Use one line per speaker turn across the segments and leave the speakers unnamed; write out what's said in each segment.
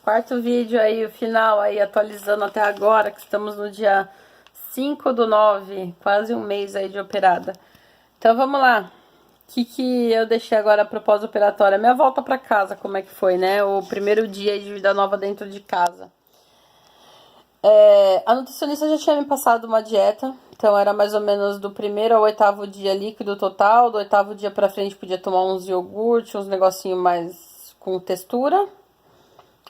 Quarto vídeo aí, o final aí, atualizando até agora, que estamos no dia 5/9, quase um mês aí de operada. Então vamos lá. O que eu deixei agora a pós-operatória? Minha volta pra casa, como é que foi, né? O primeiro dia de vida nova dentro de casa. A nutricionista já tinha me passado uma dieta, então era mais ou menos do primeiro ao oitavo dia líquido total, do oitavo dia pra frente podia tomar uns iogurte, uns negocinho mais com textura.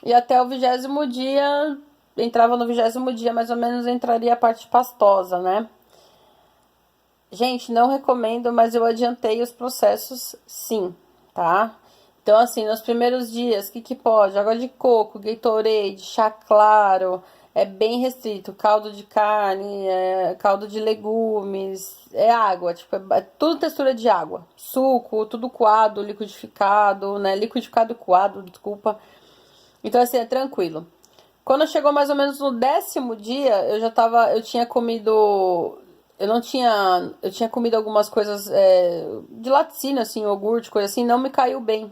E até o 20º dia, entrava no 20º dia, mais ou menos, entraria a parte pastosa, né? Gente, não recomendo, mas eu adiantei os processos, sim, tá? Então, assim, nos primeiros dias, o que pode? Água de coco, Gatorade, chá claro, é bem restrito. Caldo de carne, caldo de legumes, é água, tipo, é tudo textura de água. Suco, tudo coado, liquidificado, né? Liquidificado e coado, desculpa. Então, assim, é tranquilo. Quando chegou mais ou menos no 10º dia, eu tinha comido, eu tinha comido algumas coisas de laticínio, assim, iogurte, coisa assim, não me caiu bem.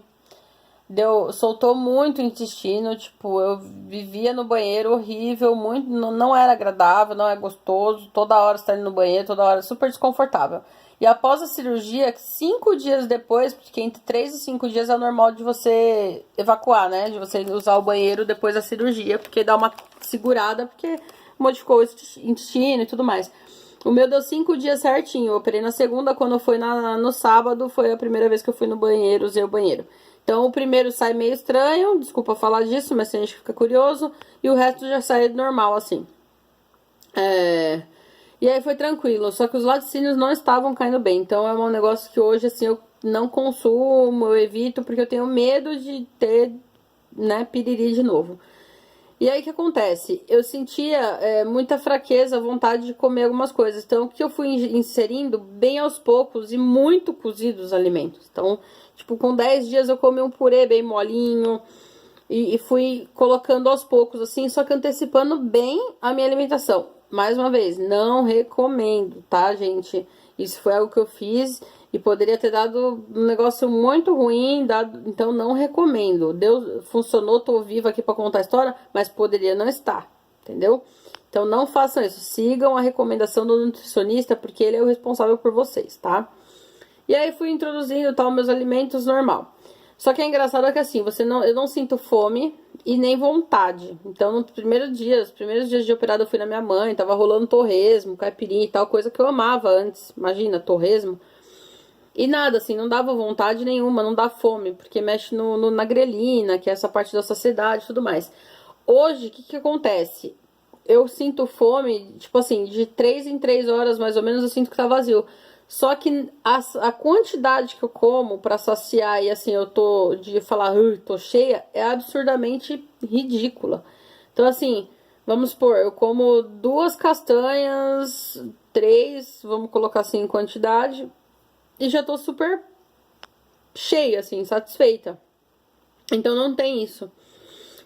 Soltou muito o intestino, tipo, eu vivia no banheiro horrível, muito, não era agradável, não é gostoso, toda hora estar no banheiro, toda hora super desconfortável. E após a cirurgia, 5 dias depois, porque entre 3 e 5 dias é normal de você evacuar, né? De você usar o banheiro depois da cirurgia, porque dá uma segurada, porque modificou o intestino e tudo mais. O meu deu 5 dias certinho. Eu operei na segunda, quando foi no sábado, foi a primeira vez que eu fui no banheiro, usei o banheiro. Então, o primeiro sai meio estranho, desculpa falar disso, mas tem gente que fica curioso, e o resto já sai normal, assim. E aí foi tranquilo, só que os laticínios não estavam caindo bem. Então é um negócio que hoje, assim, eu não consumo, eu evito, porque eu tenho medo de ter, né, piriri de novo. E aí o que acontece? Eu sentia muita fraqueza, vontade de comer algumas coisas. Então, o que eu fui inserindo bem aos poucos e muito cozidos os alimentos. Então, tipo, com 10 dias eu comi um purê bem molinho e fui colocando aos poucos, assim, só que antecipando bem a minha alimentação. Mais uma vez, não recomendo, tá, gente? Isso foi algo que eu fiz e poderia ter dado um negócio muito ruim, então não recomendo. Funcionou, tô viva aqui pra contar a história, mas poderia não estar, entendeu? Então não façam isso, sigam a recomendação do nutricionista, porque ele é o responsável por vocês, tá? E aí fui introduzindo, tal, meus alimentos normal. Só que é engraçado que assim, eu não sinto fome e nem vontade. Então, os primeiros dias de operado eu fui na minha mãe, tava rolando torresmo, caipirinha e tal, coisa que eu amava antes. Imagina, torresmo. E nada, assim, não dava vontade nenhuma, não dá fome, porque mexe na grelina, que é essa parte da saciedade e tudo mais. Hoje, o que acontece? Eu sinto fome, tipo assim, de 3 em 3 horas, mais ou menos, eu sinto que tá vazio. Só que a quantidade que eu como pra saciar e assim, de falar, tô cheia, é absurdamente ridícula. Então, assim, vamos supor, eu como 2 castanhas, 3, vamos colocar assim em quantidade, e já tô super cheia, assim, satisfeita. Então não tem isso.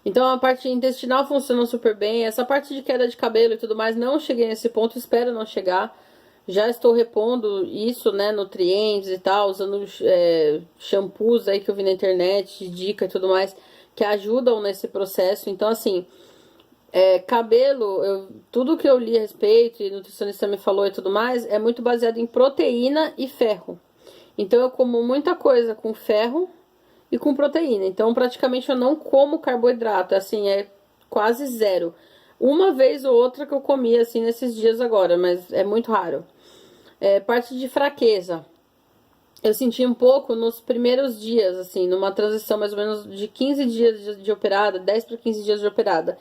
Então a parte intestinal funciona super bem. Essa parte de queda de cabelo e tudo mais, não cheguei nesse ponto, espero não chegar. Já estou repondo isso, né, nutrientes e tal, usando shampoos aí que eu vi na internet, dica e tudo mais, que ajudam nesse processo. Então, assim, cabelo, tudo que eu li a respeito, e nutricionista me falou e tudo mais, é muito baseado em proteína e ferro. Então, eu como muita coisa com ferro e com proteína. Então, praticamente eu não como carboidrato, assim, é quase zero. Uma vez ou outra que eu comi, assim, nesses dias agora, mas é muito raro. Parte de fraqueza. Eu senti um pouco nos primeiros dias, assim, numa transição mais ou menos de 15 dias de operada, 10 para 15 dias de operada.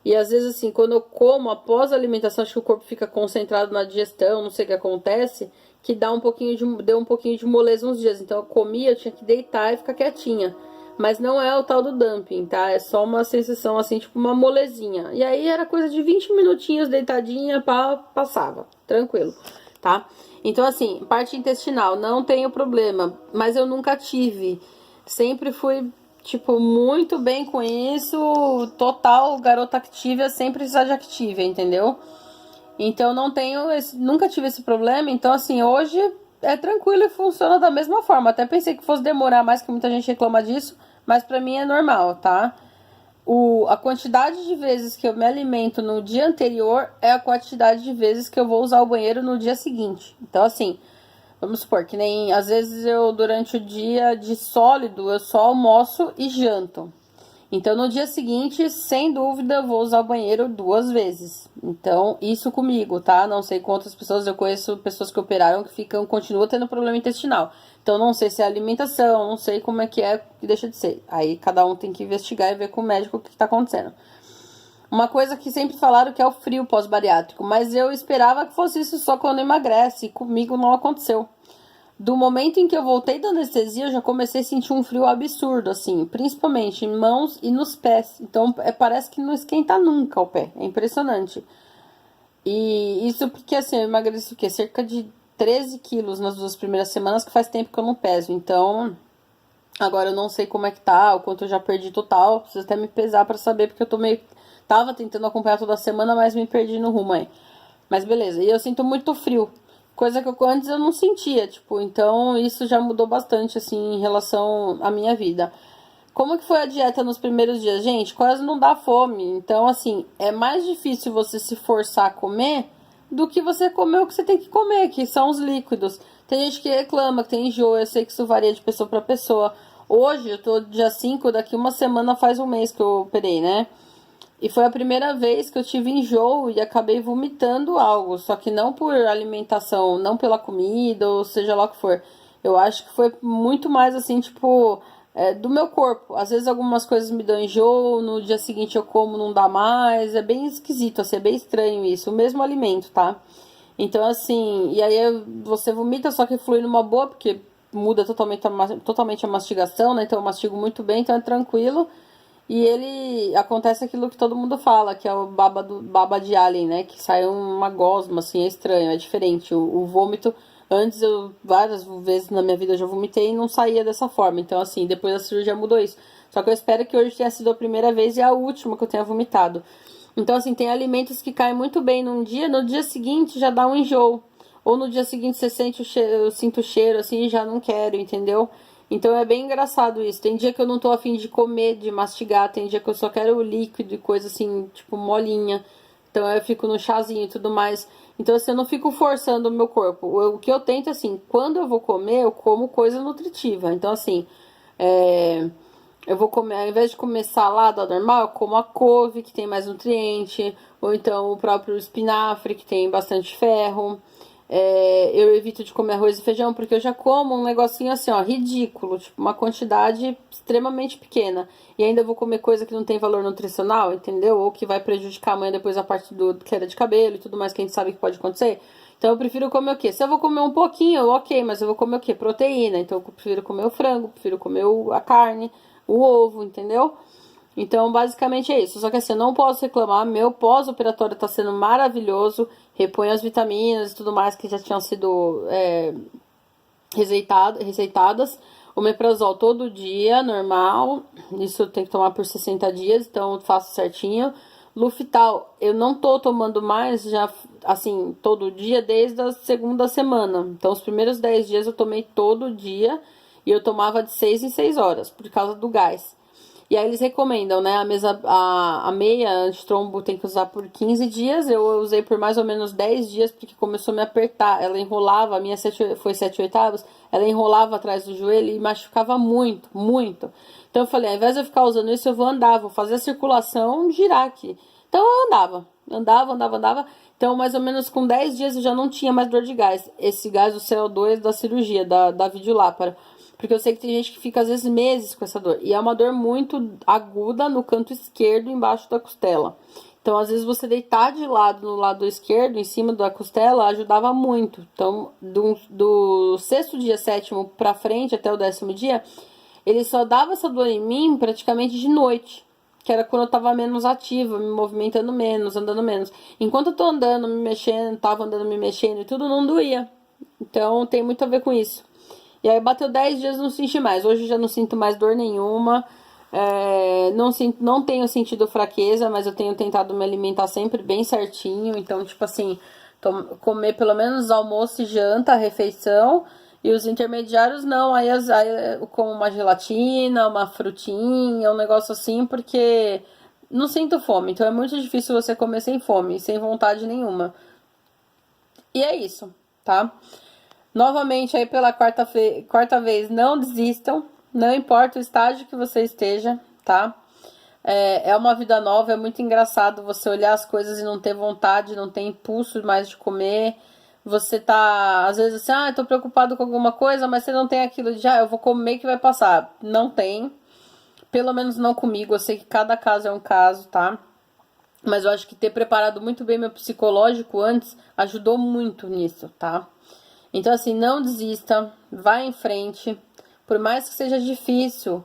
E às vezes, assim, quando eu como após a alimentação, acho que o corpo fica concentrado na digestão, não sei o que acontece, que deu um pouquinho de moleza uns dias. Então eu comia, eu tinha que deitar e ficar quietinha. Mas não é o tal do dumping, tá? É só uma sensação, assim, tipo uma molezinha. E aí era coisa de 20 minutinhos deitadinha, passava. Tranquilo, tá? Então, assim, parte intestinal, não tenho problema. Mas eu nunca tive. Sempre fui, tipo, muito bem com isso. Total, garota Activia, sem precisar de Activia, entendeu? Então nunca tive esse problema. Então, assim, hoje é tranquilo e funciona da mesma forma. Até pensei que fosse demorar mais, que muita gente reclama disso, mas pra mim é normal, tá? A quantidade de vezes que eu me alimento no dia anterior é a quantidade de vezes que eu vou usar o banheiro no dia seguinte. Então, assim, vamos supor que nem às vezes eu, durante o dia de sólido, eu só almoço e janto. Então, no dia seguinte, sem dúvida, eu vou usar o banheiro 2 vezes. Então, isso comigo, tá? Não sei com outras pessoas, eu conheço pessoas que operaram que continuam tendo problema intestinal. Então, não sei se é alimentação, não sei como é que deixa de ser. Aí, cada um tem que investigar e ver com o médico o que tá acontecendo. Uma coisa que sempre falaram que é o frio pós-bariátrico, mas eu esperava que fosse isso só quando emagrece, e comigo não aconteceu. Do momento em que eu voltei da anestesia, eu já comecei a sentir um frio absurdo, assim, principalmente em mãos e nos pés. Então, parece que não esquenta nunca o pé. É impressionante. E isso porque, assim, eu emagreci o quê? Cerca de 13 quilos nas 2 primeiras semanas, que faz tempo que eu não peso. Então, agora eu não sei como é que tá, o quanto eu já perdi total. Preciso até me pesar pra saber, porque eu tô meio... Tava tentando acompanhar toda semana, mas me perdi no rumo aí. Mas beleza, e eu sinto muito frio. Coisa que antes eu não sentia, tipo, então isso já mudou bastante, assim, em relação à minha vida. Como que foi a dieta nos primeiros dias? Gente, quase não dá fome. Então, assim, é mais difícil você se forçar a comer do que você comer o que você tem que comer, que são os líquidos. Tem gente que reclama, que tem enjoo, eu sei que isso varia de pessoa para pessoa. Hoje, eu tô dia 5, daqui uma semana faz um mês que eu operei, né? E foi a primeira vez que eu tive enjoo e acabei vomitando algo. Só que não por alimentação, não pela comida, ou seja lá o que for. Eu acho que foi muito mais assim, tipo, do meu corpo. Às vezes algumas coisas me dão enjoo, no dia seguinte eu como, não dá mais. É bem esquisito, assim, é bem estranho isso. O mesmo alimento, tá? Então, assim, e aí você vomita, só que flui numa boa, porque muda totalmente a mastigação, né? Então eu mastigo muito bem, então é tranquilo. E ele acontece aquilo que todo mundo fala, que é o baba de alien, né? Que sai uma gosma, assim, é estranho, é diferente. O vômito, antes eu, várias vezes na minha vida eu já vomitei e não saía dessa forma. Então, assim, depois da cirurgia mudou isso. Só que eu espero que hoje tenha sido a primeira vez e a última que eu tenha vomitado. Então, assim, tem alimentos que caem muito bem num dia, no dia seguinte já dá um enjoo. Ou no dia seguinte você sente o cheiro, eu sinto o cheiro, assim, e já não quero, entendeu? Então é bem engraçado isso. Tem dia que eu não tô afim de comer, de mastigar, tem dia que eu só quero o líquido e coisa assim, tipo molinha. Então eu fico no chazinho e tudo mais. Então assim, eu não fico forçando o meu corpo. O que eu tento, assim, quando eu vou comer, eu como coisa nutritiva. Então assim, eu vou comer, ao invés de comer salada normal, eu como a couve, que tem mais nutriente. Ou então o próprio espinafre, que tem bastante ferro. Eu evito de comer arroz e feijão, porque eu já como um negocinho assim, ó, ridículo, tipo, uma quantidade extremamente pequena. E ainda vou comer coisa que não tem valor nutricional, entendeu? Ou que vai prejudicar amanhã depois a parte do queda de cabelo e tudo mais que a gente sabe que pode acontecer. Então eu prefiro comer o quê? Se eu vou comer um pouquinho, ok, mas eu vou comer o quê? Proteína. Então eu prefiro comer o frango, prefiro comer a carne, o ovo, entendeu? Então, basicamente é isso. Só que assim, eu não posso reclamar. Meu pós-operatório tá sendo maravilhoso. Reponho as vitaminas e tudo mais que já tinham sido receitadas. Omeprazol todo dia, normal. Isso tem que tomar por 60 dias, então eu faço certinho. Luftal, eu não tô tomando mais, já assim, todo dia desde a segunda semana. Então, os primeiros 10 dias eu tomei todo dia. E eu tomava de 6 em 6 horas, por causa do gás. E aí eles recomendam, né? A meia antitrombo tem que usar por 15 dias. Eu usei por mais ou menos 10 dias, porque começou a me apertar. Ela enrolava, a minha foi 7/8, ela enrolava atrás do joelho e machucava muito, muito. Então eu falei, ao invés de eu ficar usando isso, eu vou andar, vou fazer a circulação girar aqui. Então eu andava. Então, mais ou menos com 10 dias eu já não tinha mais dor de gás. Esse gás, o CO2 da cirurgia, da videolápara. Porque eu sei que tem gente que fica, às vezes, meses com essa dor. E é uma dor muito aguda no canto esquerdo, embaixo da costela. Então, às vezes, você deitar de lado, no lado esquerdo, em cima da costela, ajudava muito. Então, do sexto dia, sétimo pra frente, até o 10º dia, ele só dava essa dor em mim praticamente de noite. Que era quando eu tava menos ativa, me movimentando menos, andando menos. Enquanto eu tô andando, me mexendo, tava andando, me mexendo e tudo, não doía. Então, tem muito a ver com isso. E aí bateu 10 dias, não senti mais. Hoje eu já não sinto mais dor nenhuma. Não tenho sentido fraqueza, mas eu tenho tentado me alimentar sempre bem certinho. Então, tipo assim, comer pelo menos almoço e janta, refeição. E os intermediários não, aí como uma gelatina, uma frutinha, um negócio assim, porque não sinto fome. Então é muito difícil você comer sem fome, sem vontade nenhuma. E é isso, tá? Novamente aí pela quarta vez, não desistam, não importa o estágio que você esteja, tá? É uma vida nova, é muito engraçado você olhar as coisas e não ter vontade, não ter impulso mais de comer. Você tá, às vezes assim, tô preocupado com alguma coisa, mas você não tem aquilo de, eu vou comer que vai passar. Não tem. Pelo menos não comigo, eu sei que cada caso é um caso, tá? Mas eu acho que ter preparado muito bem meu psicológico antes ajudou muito nisso, tá? Então, assim, não desista, vá em frente. Por mais que seja difícil,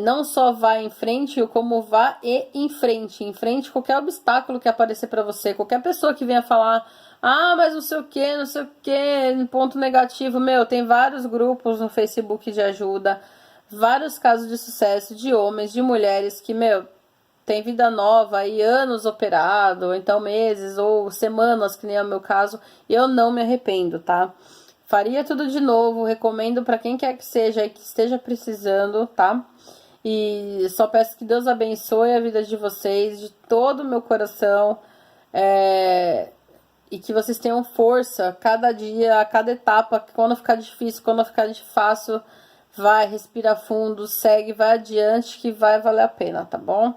não só vá em frente, como vá e em frente. Enfrente qualquer obstáculo que aparecer pra você, qualquer pessoa que venha falar, mas não sei o que, não sei o que, ponto negativo. Meu, tem vários grupos no Facebook de ajuda, vários casos de sucesso de homens, de mulheres que, meu, tem vida nova e anos operado, ou então meses ou semanas, que nem é o meu caso, e eu não me arrependo, tá? Faria tudo de novo, recomendo para quem quer que seja e que esteja precisando, tá? E só peço que Deus abençoe a vida de vocês, de todo o meu coração, e que vocês tenham força cada dia, a cada etapa, que quando ficar difícil, quando ficar fácil, vai, respira fundo, segue, vai adiante, que vai valer a pena, tá bom?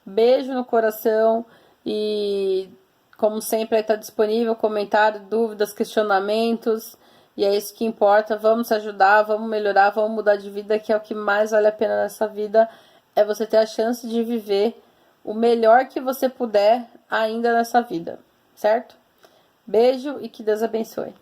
Beijo no coração e, como sempre, aí tá disponível comentário, dúvidas, questionamentos. E é isso que importa. Vamos se ajudar, vamos melhorar, vamos mudar de vida, que é o que mais vale a pena nessa vida. É você ter a chance de viver o melhor que você puder ainda nessa vida, certo? Beijo e que Deus abençoe.